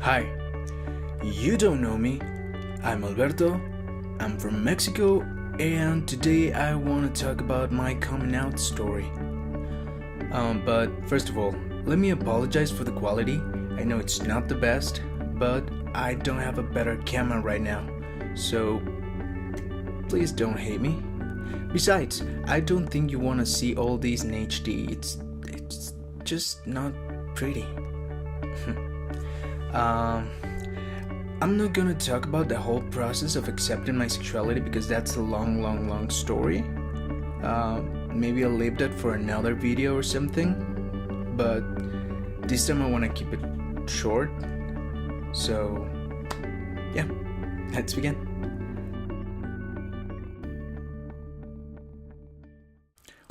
Hi, you don't know me. I'm Alberto. I'm from Mexico, and today I want to talk about my coming out story. But first of all, let me apologize for the quality. I know it's not the best, but I don't have a better camera right now, so please don't hate me. Besides, I don't think you want to see all these in HD. It's just not pretty. I'm not gonna talk about the whole process of accepting my sexuality because that's a long story. Maybe I'll leave that for another video or something. But this time I want to keep it short. So, yeah, let's begin.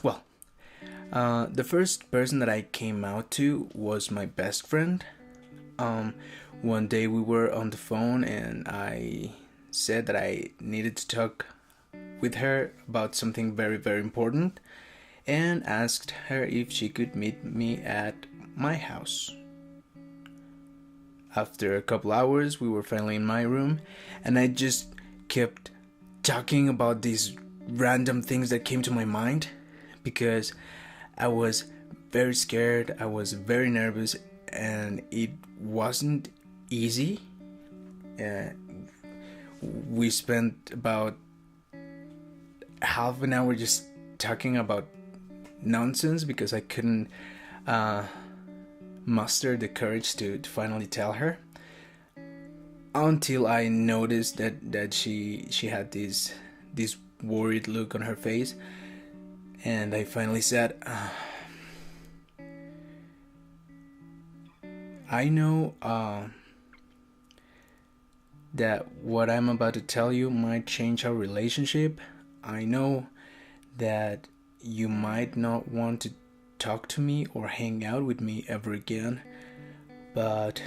Well, the first person that I came out to was my best friend. One day we were on the phone and I said that I needed to talk with her about something very important and asked her if she could meet me at my house. After a couple hours, we were finally in my room and I just kept talking about these random things that came to my mind because I was very scared, I was very nervous, and it wasn't easy. We spent about half an hour just talking about nonsense because I couldn't muster the courage to finally tell her, until I noticed that she had this worried look on her face, and I finally said, I know that what I'm about to tell you might change our relationship. I know that you might not want to talk to me or hang out with me ever again, but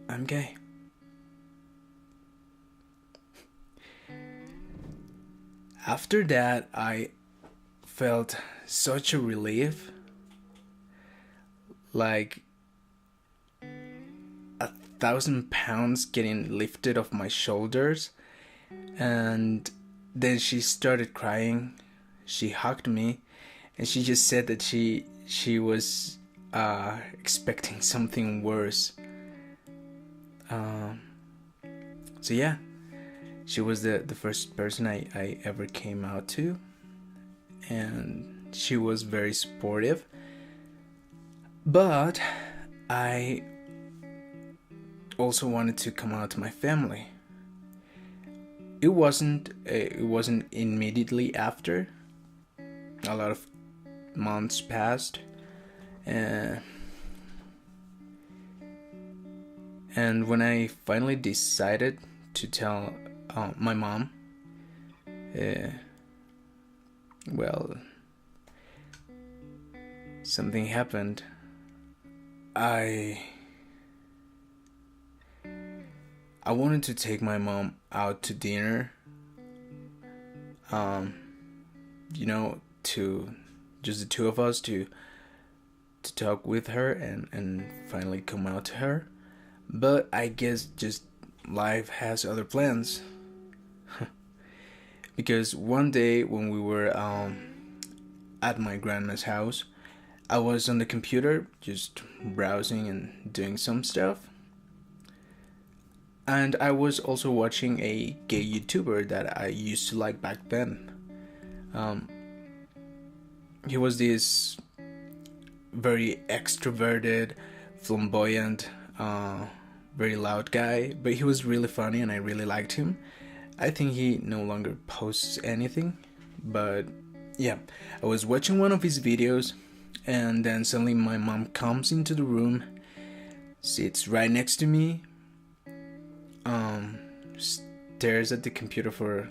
I'm gay. After that, I felt such a relief, like 1,000 pounds getting lifted off my shoulders. And then she started crying. She hugged me and she just said that she was expecting something worse. So yeah, she was the first person I ever came out to, and she was very supportive. But I also wanted to come out to my family. It wasn't immediately after. A lot of months passed, and when I finally decided to tell my mom, well, something happened. I wanted to take my mom out to dinner, to just the two of us to talk with her and finally come out to her. But I guess just life has other plans. Because one day when we were at my grandma's house, I was on the computer just browsing and doing some stuff. And I was also watching a gay YouTuber that I used to like back then. He was this very extroverted, flamboyant, very loud guy, but he was really funny and I really liked him. I think he no longer posts anything, but yeah, I was watching one of his videos and then suddenly my mom comes into the room, sits right next to me, stares at the computer for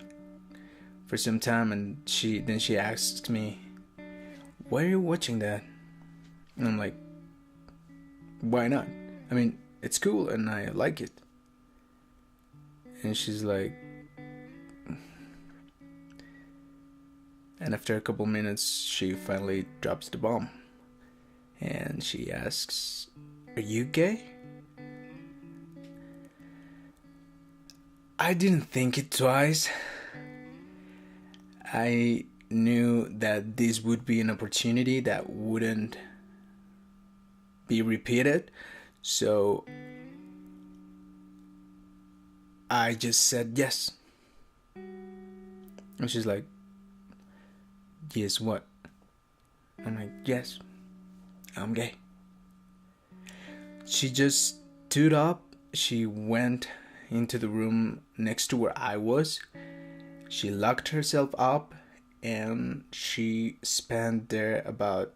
some time, and she asks me, "Why are you watching that?" And I'm like, "Why not? I mean, it's cool and I like it." And she's like, and after a couple minutes, she finally drops the bomb, and she asks, "Are you gay?" I didn't think it twice. I knew that this would be an opportunity that wouldn't be repeated. So I just said yes. And she's like, yes, what? I'm like, yes, I'm gay. She just stood up. She went into the room next to where I was. She locked herself up and she spent there about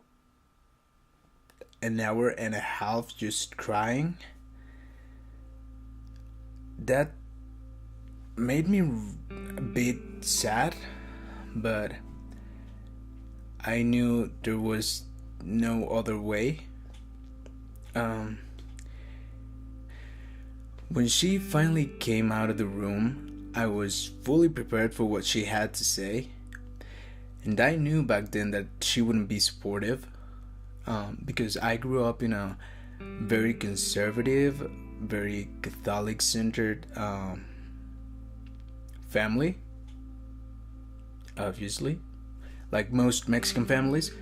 an hour and a half just crying. That made me a bit sad, but I knew there was no other way. When she finally came out of the room, I was fully prepared for what she had to say. And I knew back then that she wouldn't be supportive, because I grew up in a very conservative, very Catholic-centered family, obviously, like most Mexican families.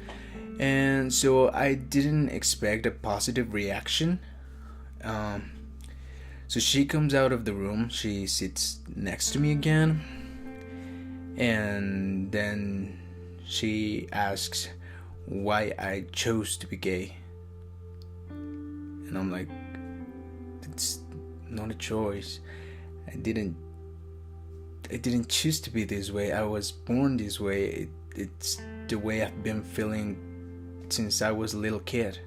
And so I didn't expect a positive reaction. So she comes out of the room, she sits next to me again, and then she asks why I chose to be gay. And I'm like, it's not a choice. I didn't choose to be this way. I was born this way. It's the way I've been feeling since I was a little kid.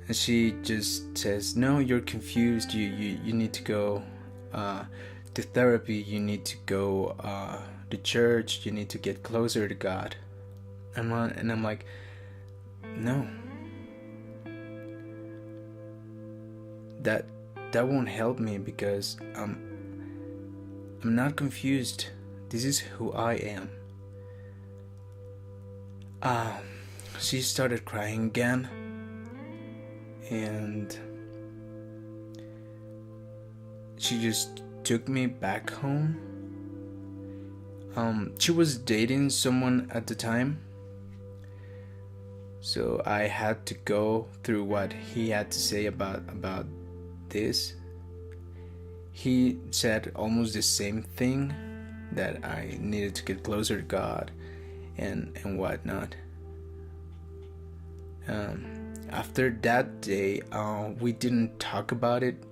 And she just says, no, you're confused. You need to go to therapy. You need to go to church. You need to get closer to God. And I'm like, no. That won't help me because I'm not confused. This is who I am. She started crying again. And she just took me back home. She was dating someone at the time, so I had to go through what he had to say about this. He said almost the same thing, that I needed to get closer to God and whatnot. After that day, we didn't talk about it.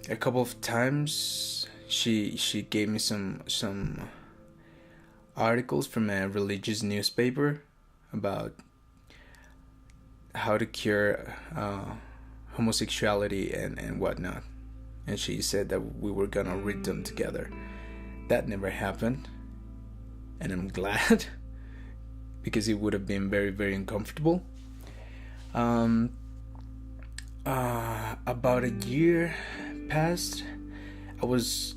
A couple of times, she gave me some articles from a religious newspaper about how to cure homosexuality and whatnot. And she said that we were gonna read them together. That never happened, and I'm glad because it would have been very, very uncomfortable. About a year passed. I was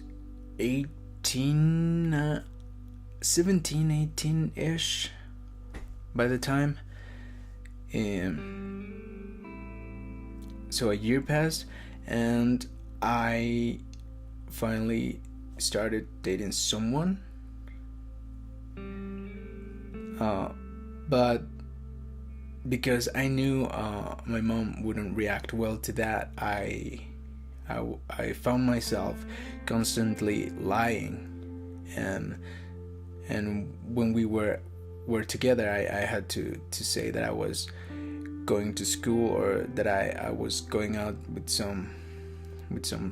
18, 17, 18-ish by the time. So a year passed, and I finally started dating someone. But because I knew my mom wouldn't react well to that, I found myself constantly lying, and when we were together, I had to say that I was going to school, or that I was going out with some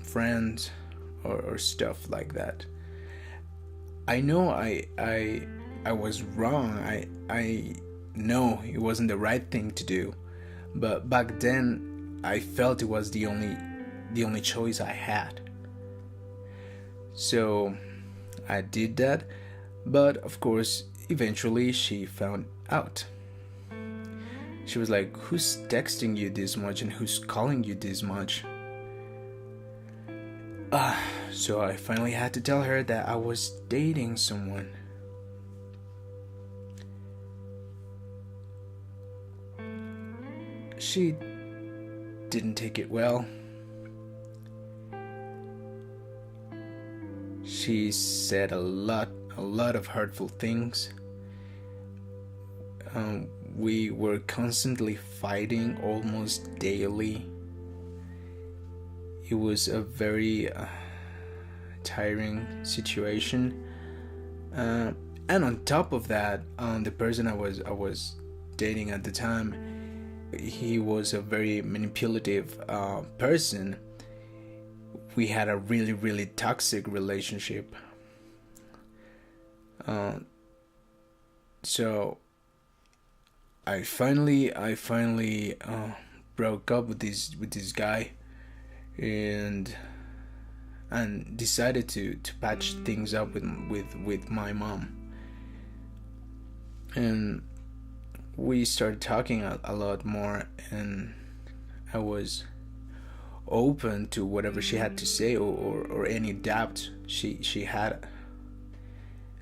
friends or stuff like that. I know I was wrong. I know it wasn't the right thing to do, but back then I felt it was the only choice I had. So I did that, but of course eventually she found out. She was like, who's texting you this much and who's calling you this much? So I finally had to tell her that I was dating someone. She didn't take it well. She said a lot of hurtful things. We were constantly fighting almost daily. It was a very tiring situation. And on top of that, the person I was dating at the time, he was a very manipulative person. We had a really toxic relationship. So I finally broke up with this guy, and decided to patch things up with my mom. And we started talking a lot more, and I was open to whatever she had to say, or any doubts she had.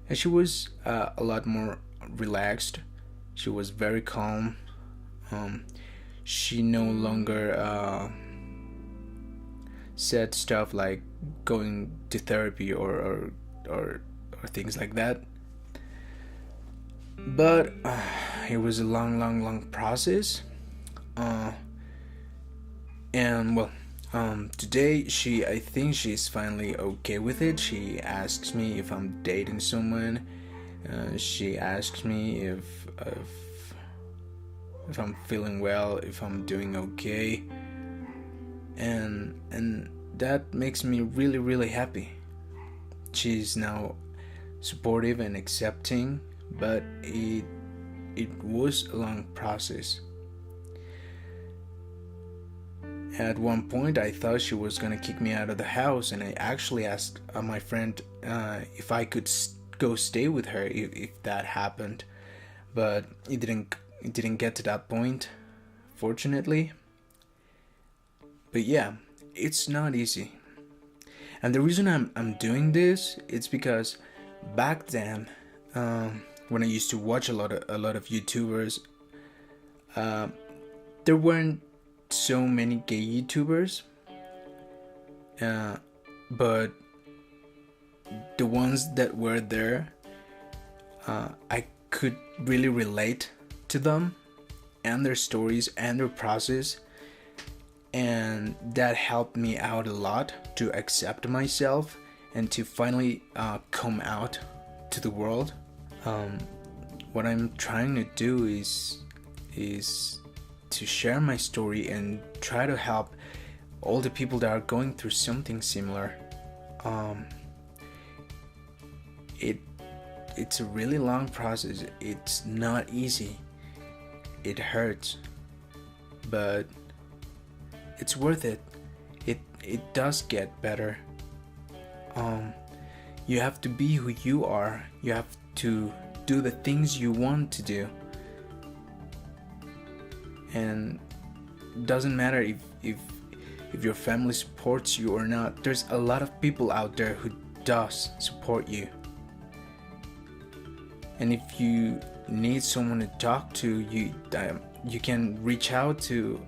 And she was a lot more relaxed. She was very calm. She no longer said stuff like going to therapy or things like that. But it was a long process. And well, today I think she's finally okay with it. She asks me if I'm dating someone. She asks me if I'm feeling well, if I'm doing okay, and that makes me really happy. She's now supportive and accepting, but it was a long process. At one point, I thought she was gonna kick me out of the house, and I actually asked my friend if I could go stay with her if that happened, but it didn't get to that point, fortunately. But yeah, it's not easy, and the reason I'm doing this, it's because back then, when I used to watch a lot of YouTubers, there weren't so many gay YouTubers, but the ones that were there, I could really relate to them and their stories and their process, and that helped me out a lot to accept myself and to finally come out to the world. What I'm trying to do is to share my story and try to help all the people that are going through something similar. It's a really long process. It's not easy. It hurts, but it's worth it. It does get better. You have to be who you are. You have to do the things you want to do. And it doesn't matter if your family supports you or not. There's a lot of people out there who does support you. And if you need someone to talk to, you can reach out to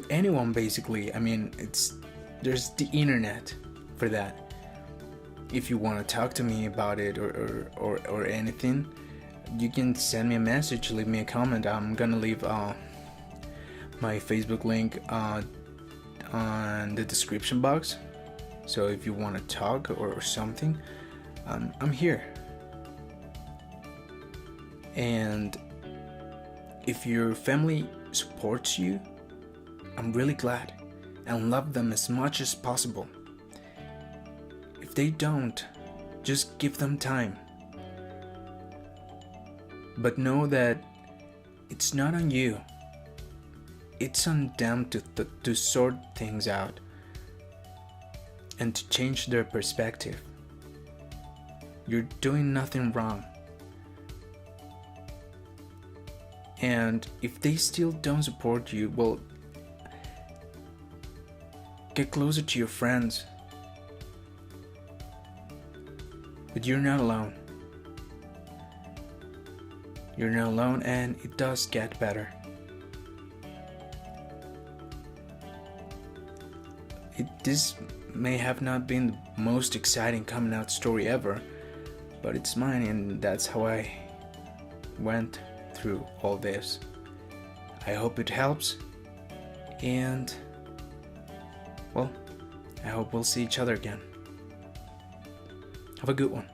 anyone, basically. I mean, there's the internet for that. If you want to talk to me about it or anything, you can send me a message, leave me a comment. I'm gonna leave my Facebook link on the description box. So if you want to talk or something, I'm here. And if your family supports you, I'm really glad, and love them as much as possible. If they don't, just give them time. But know that it's not on you. It's on them to sort things out and to change their perspective. You're doing nothing wrong. And if they still don't support you, well, get closer to your friends. But you're not alone. You're not alone, and it does get better. This may have not been the most exciting coming out story ever, but it's mine, and that's how I went through all this. I hope it helps, and well, I hope we'll see each other again. Have a good one.